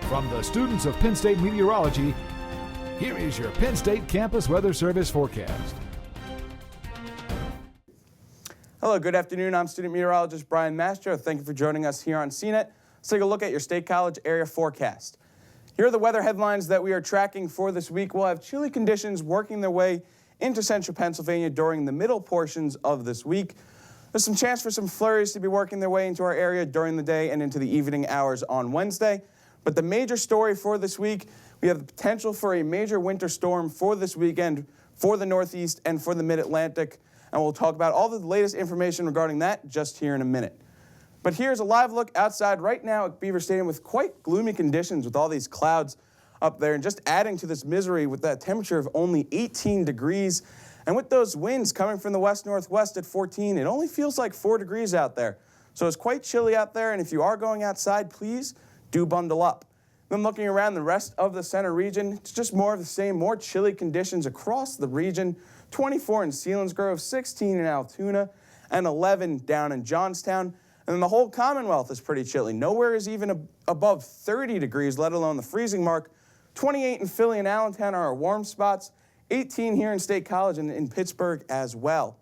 From the students of Penn State Meteorology, here is your Penn State Campus Weather Service forecast. Hello, good afternoon. I'm student meteorologist Brian Mastro. Thank you for joining us here on CNET. Let's take a look at your State College area forecast. Here are the weather headlines that we are tracking for this week. We'll have chilly conditions working their way into central Pennsylvania during the middle portions of this week. There's some chance for some flurries to be working their way into our area during the day and into the evening hours on Wednesday. But the major story for this week, we have the potential for a major winter storm for this weekend for the Northeast and for the Mid-Atlantic. And we'll talk about all the latest information regarding that just here in a minute. But here's a live look outside right now at Beaver Stadium with quite gloomy conditions with all these clouds up there and just adding to this misery with that temperature of only 18 degrees. And with those winds coming from the west-northwest at 14, it only feels like 4 degrees out there. So it's quite chilly out there, and if you are going outside, please do bundle up. Then looking around the rest of the center region, it's just more of the same, more chilly conditions across the region. 24 in Selinsgrove, 16 in Altoona, and 11 down in Johnstown. And then the whole Commonwealth is pretty chilly. Nowhere is even above 30 degrees, let alone the freezing mark. 28 in Philly and Allentown are our warm spots. 18 here in State College and in Pittsburgh as well.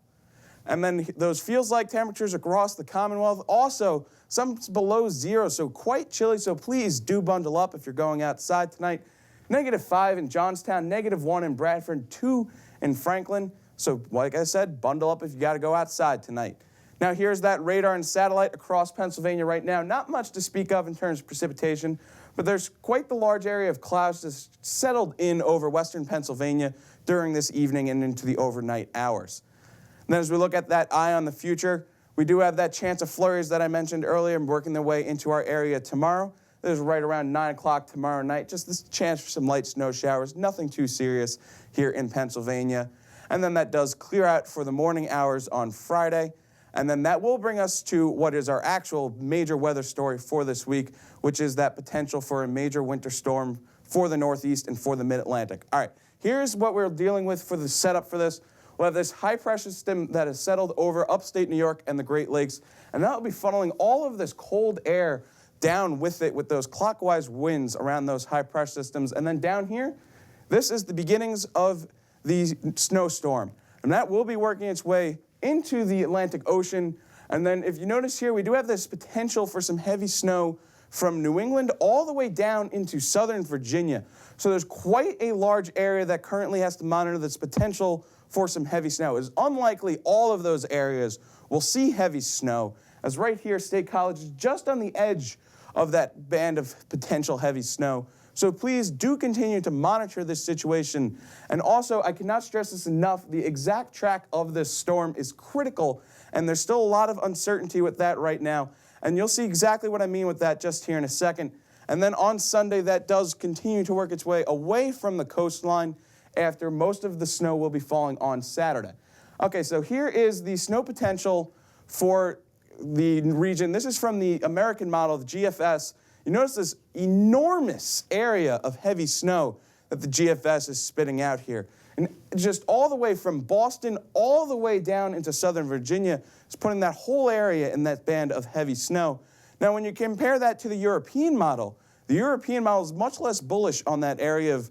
And then those feels-like temperatures across the Commonwealth, also some below zero, so quite chilly, so please do bundle up if you're going outside tonight. -5 in Johnstown, -1 in Bradford, 2 in Franklin. So like I said, bundle up if you got to go outside tonight. Now here's that radar and satellite across Pennsylvania right now. Not much to speak of in terms of precipitation, but there's quite the large area of clouds that's settled in over western Pennsylvania during this evening and into the overnight hours. And then as we look at that eye on the future, we do have that chance of flurries that I mentioned earlier working their way into our area tomorrow. There's right around 9 o'clock tomorrow night, just this chance for some light snow showers, nothing too serious here in Pennsylvania. And then that does clear out for the morning hours on Friday. And then that will bring us to what is our actual major weather story for this week, which is that potential for a major winter storm for the Northeast and for the Mid-Atlantic. All right, here's what we're dealing with for the setup for this. We'll have this high-pressure system that has settled over upstate New York and the Great Lakes, and that will be funneling all of this cold air down with it with those clockwise winds around those high-pressure systems. And then down here, this is the beginnings of the snowstorm, and that will be working its way into the Atlantic Ocean. And then if you notice here, we do have this potential for some heavy snow from New England all the way down into southern Virginia. So there's quite a large area that currently has to monitor this potential for some heavy snow. It's unlikely all of those areas will see heavy snow, as right here, State College is just on the edge of that band of potential heavy snow. So please do continue to monitor this situation. And also, I cannot stress this enough, the exact track of this storm is critical, and there's still a lot of uncertainty with that right now. And you'll see exactly what I mean with that just here in a second. And then on Sunday, that does continue to work its way away from the coastline after most of the snow will be falling on Saturday. Okay, so here is the snow potential for the region. This is from the American model, the GFS. You notice this enormous area of heavy snow that the GFS is spitting out here. And just all the way from Boston all the way down into southern Virginia, it's putting that whole area in that band of heavy snow. Now, when you compare that to the European model is much less bullish on that area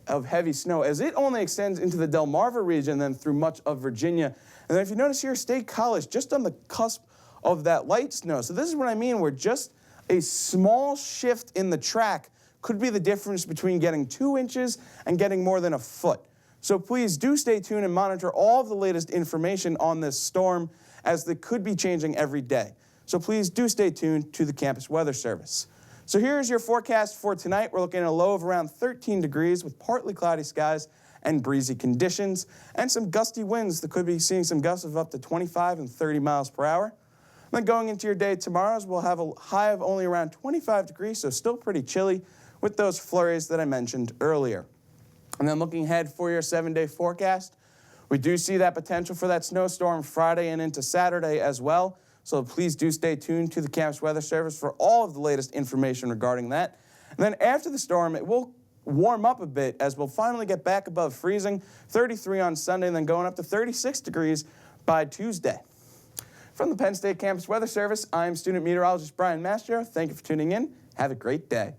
of heavy snow, as it only extends into the Delmarva region than through much of Virginia. And then if you notice here, State College, just on the cusp of that light snow. So this is what I mean, where just a small shift in the track could be the difference between getting 2 inches and getting more than a foot. So please do stay tuned and monitor all of the latest information on this storm, as they could be changing every day. So please do stay tuned to the Campus Weather Service. So here's your forecast for tonight. We're looking at a low of around 13 degrees with partly cloudy skies and breezy conditions and some gusty winds that could be seeing some gusts of up to 25 and 30 miles per hour. Then going into your day tomorrow, we'll have a high of only around 25 degrees, so still pretty chilly with those flurries that I mentioned earlier. And then looking ahead for your 7-day forecast, we do see that potential for that snowstorm Friday and into Saturday as well. So please do stay tuned to the Campus Weather Service for all of the latest information regarding that. And then after the storm, it will warm up a bit as we'll finally get back above freezing, 33 on Sunday, and then going up to 36 degrees by Tuesday. From the Penn State Campus Weather Service, I'm student meteorologist Brian Mastro. Thank you for tuning in. Have a great day.